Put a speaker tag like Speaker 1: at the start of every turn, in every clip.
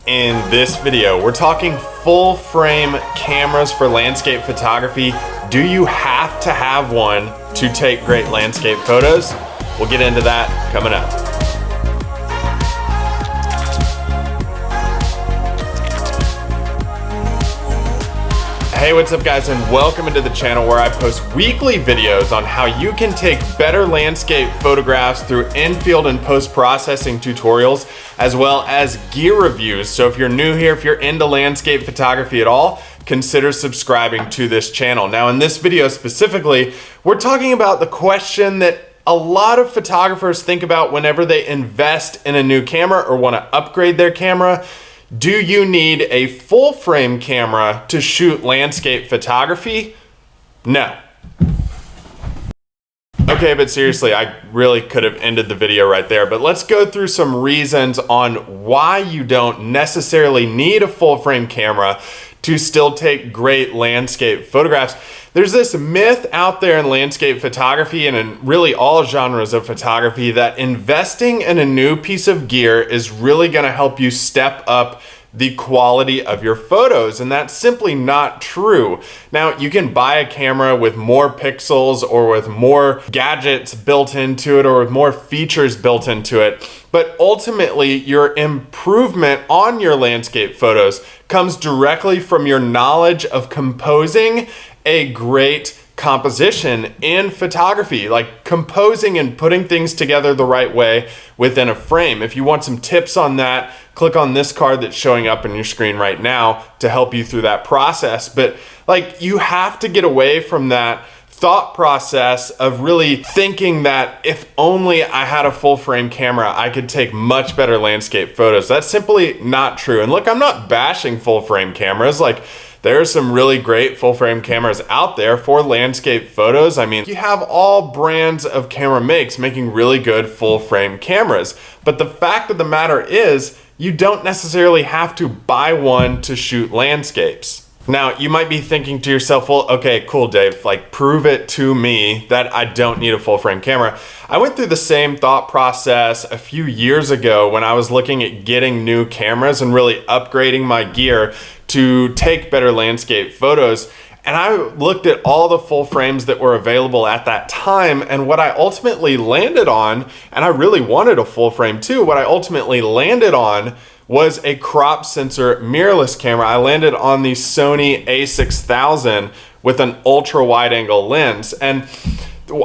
Speaker 1: In this video, we're talking full frame cameras for landscape photography. Do you have to have one to take great landscape photos? We'll get into that coming up. Hey, what's up guys, and welcome into the channel where I post weekly videos on how you can take better landscape photographs through in-field and post-processing tutorials, as well as gear reviews. So if you're new here, if you're into landscape photography at all, consider subscribing to this channel. Now in this video specifically, we're talking about the question that a lot of photographers think about whenever they invest in a new camera or want to upgrade their camera. Do you need a full frame camera to shoot landscape photography? No. Okay, but seriously, I really could have ended the video right there, but let's go through some reasons on why you don't necessarily need a full frame camera to still take great landscape photographs. There's this myth out there in landscape photography and in really all genres of photography that investing in a new piece of gear is really gonna help you step up the quality of your photos, and that's simply not true. Now, you can buy a camera with more pixels or with more gadgets built into it or with more features built into it, but ultimately your improvement on your landscape photos comes directly from your knowledge of composing a great composition in photography, like composing and putting things together the right way within a frame. If you want some tips on that, click on this card that's showing up on your screen right now to help you through that process. But like, you have to get away from that thought process of really thinking that if only I had a full frame camera, I could take much better landscape photos. That's simply not true. And look, I'm not bashing full frame cameras. Like, there are some really great full frame cameras out there for landscape photos. I mean, you have all brands of camera makes making really good full frame cameras. But the fact of the matter is, you don't necessarily have to buy one to shoot landscapes. Now, you might be thinking to yourself, well, okay, cool, Dave, like prove it to me that I don't need a full frame camera. I went through the same thought process a few years ago when I was looking at getting new cameras and really upgrading my gear to take better landscape photos. And I looked at all the full frames that were available at that time, and what I ultimately landed on, and I really wanted a full frame too, what I ultimately landed on was a crop sensor mirrorless camera. I landed on the Sony a6000 with an ultra wide angle lens. And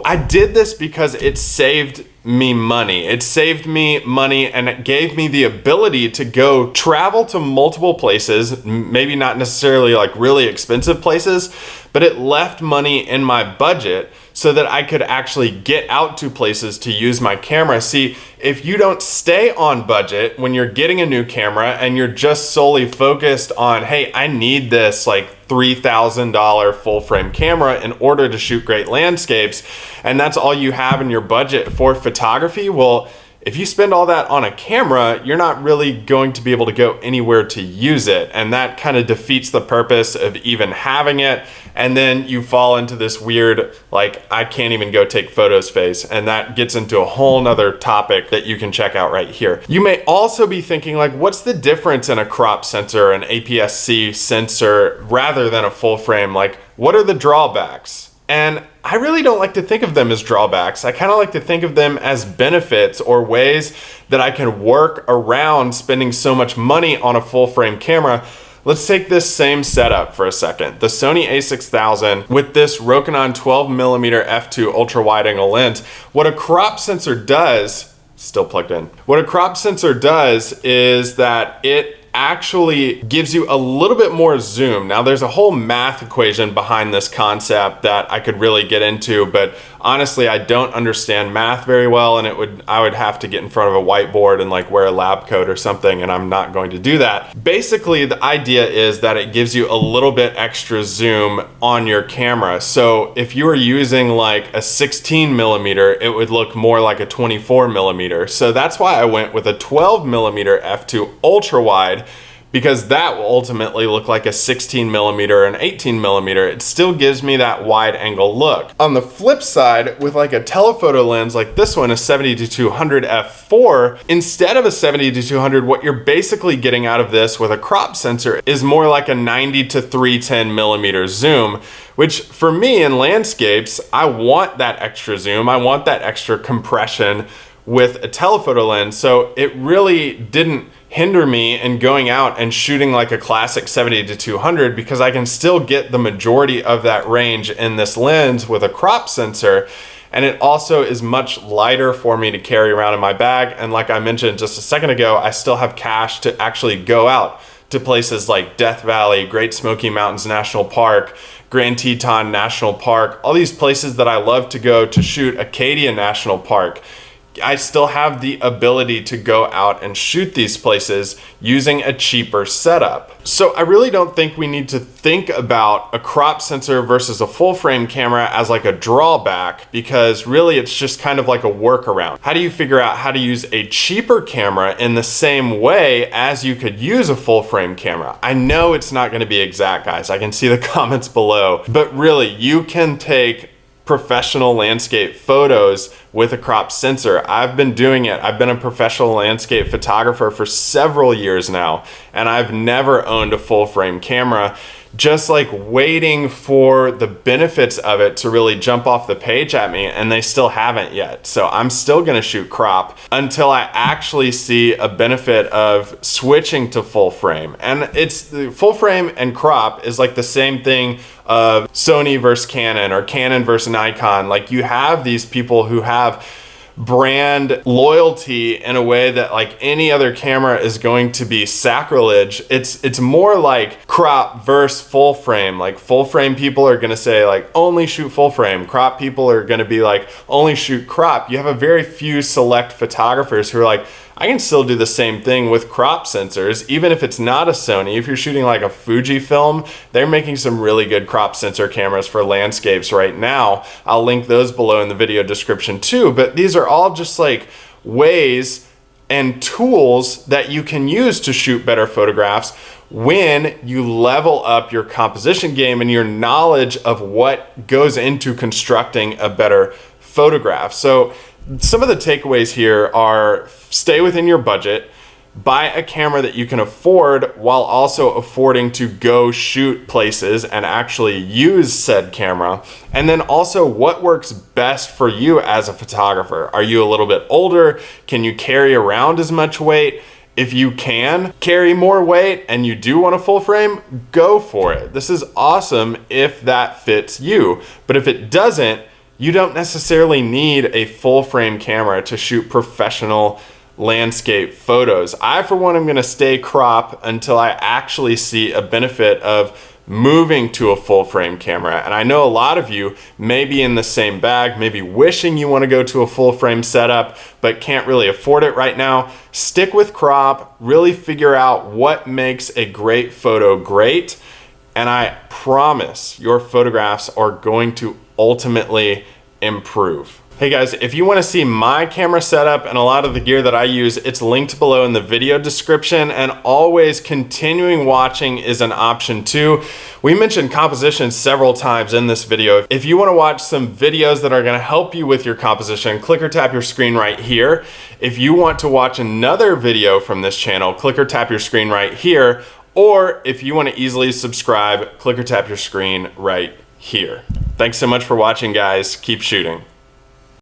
Speaker 1: I did this because it saved me money. It saved me money and it gave me the ability to go travel to multiple places, maybe not necessarily like really expensive places, but it left money in my budget so that I could actually get out to places to use my camera. See, if you don't stay on budget when you're getting a new camera and you're just solely focused on, hey, I need this like $3,000 full frame camera in order to shoot great landscapes, and that's all you have in your budget for photography, well, if you spend all that on a camera, you're not really going to be able to go anywhere to use it. And that kind of defeats the purpose of even having it. And then you fall into this weird, like, I can't even go take photos phase. And that gets into a whole nother topic that you can check out right here. You may also be thinking, like, what's the difference in a crop sensor, an APS-C sensor, rather than a full frame? Like, what are the drawbacks? And I really don't like to think of them as drawbacks. I kind of like to think of them as benefits or ways that I can work around spending so much money on a full frame camera. Let's take this same setup for a second. The Sony a6000 with this Rokinon 12mm f2 ultra wide angle lens. What a crop sensor does, still plugged in. What a crop sensor does is that it actually gives you a little bit more zoom. Now there's a whole math equation behind this concept that I could really get into, but honestly I don't understand math very well, and I would have to get in front of a whiteboard and like wear a lab coat or something, and I'm not going to do that. Basically the idea is that it gives you a little bit extra zoom on your camera. So if you were using like a 16mm, it would look more like a 24mm. So that's why I went with a 12mm f2 ultra wide, because that will ultimately look like a 16 millimeter or an 18 millimeter. It still gives me that wide angle look. On the flip side, with like a telephoto lens like this one, a 70-200 f4, instead of a 70-200, what you're basically getting out of this with a crop sensor is more like a 90-310 millimeter zoom, which for me in landscapes, I want that extra zoom. I want that extra compression with a telephoto lens. So it really didn't hinder me in going out and shooting like a classic 70-200 because I can still get the majority of that range in this lens with a crop sensor. And it also is much lighter for me to carry around in my bag. And like I mentioned just a second ago, I still have cash to actually go out to places like Death Valley, Great Smoky Mountains National Park, Grand Teton National Park, all these places that I love to go to shoot. Acadia National Park. I still have the ability to go out and shoot these places using a cheaper setup. So I really don't think we need to think about a crop sensor versus a full frame camera as like a drawback, because really it's just kind of like a workaround. How do you figure out how to use a cheaper camera in the same way as you could use a full frame camera? I know it's not going to be exact, guys. I can see the comments below, but really you can take professional landscape photos with a crop sensor. I've been doing it. I've been a professional landscape photographer for several years now, and I've never owned a full frame camera, just like waiting for the benefits of it to really jump off the page at me, and they still haven't yet. So I'm still gonna shoot crop until I actually see a benefit of switching to full frame. And it's the full frame and crop is like the same thing of Sony versus Canon or Canon versus Nikon. Like you have these people who have brand loyalty in a way that like any other camera is going to be sacrilege. It's more like crop versus full frame. Like full frame people are gonna say like only shoot full frame. Crop people are gonna be like only shoot crop. You have a very few select photographers who are like, I can still do the same thing with crop sensors, even if it's not a Sony. If you're shooting like a Fujifilm, they're making some really good crop sensor cameras for landscapes right now. I'll link those below in the video description too, but these are all just like ways and tools that you can use to shoot better photographs when you level up your composition game and your knowledge of what goes into constructing a better photograph. So some of the takeaways here are stay within your budget, buy a camera that you can afford while also affording to go shoot places and actually use said camera. And then also what works best for you as a photographer. Are you a little bit older? Can you carry around as much weight? If you can carry more weight and you do want a full frame, go for it. This is awesome if that fits you. But if it doesn't, you don't necessarily need a full frame camera to shoot professional landscape photos. I, for one, am gonna stay crop until I actually see a benefit of moving to a full frame camera. And I know a lot of you may be in the same bag, maybe wishing you wanna go to a full frame setup, but can't really afford it right now. Stick with crop, really figure out what makes a great photo great. And I promise your photographs are going to ultimately improve. Hey guys, if you want to see my camera setup and a lot of the gear that I use, it's linked below in the video description, and always continuing watching is an option too. We mentioned composition several times in this video. If you want to watch some videos that are going to help you with your composition, click or tap your screen right here. If you want to watch another video from this channel, click or tap your screen right here. Or if you want to easily subscribe, click or tap your screen right here. Thanks so much for watching, guys. Keep shooting.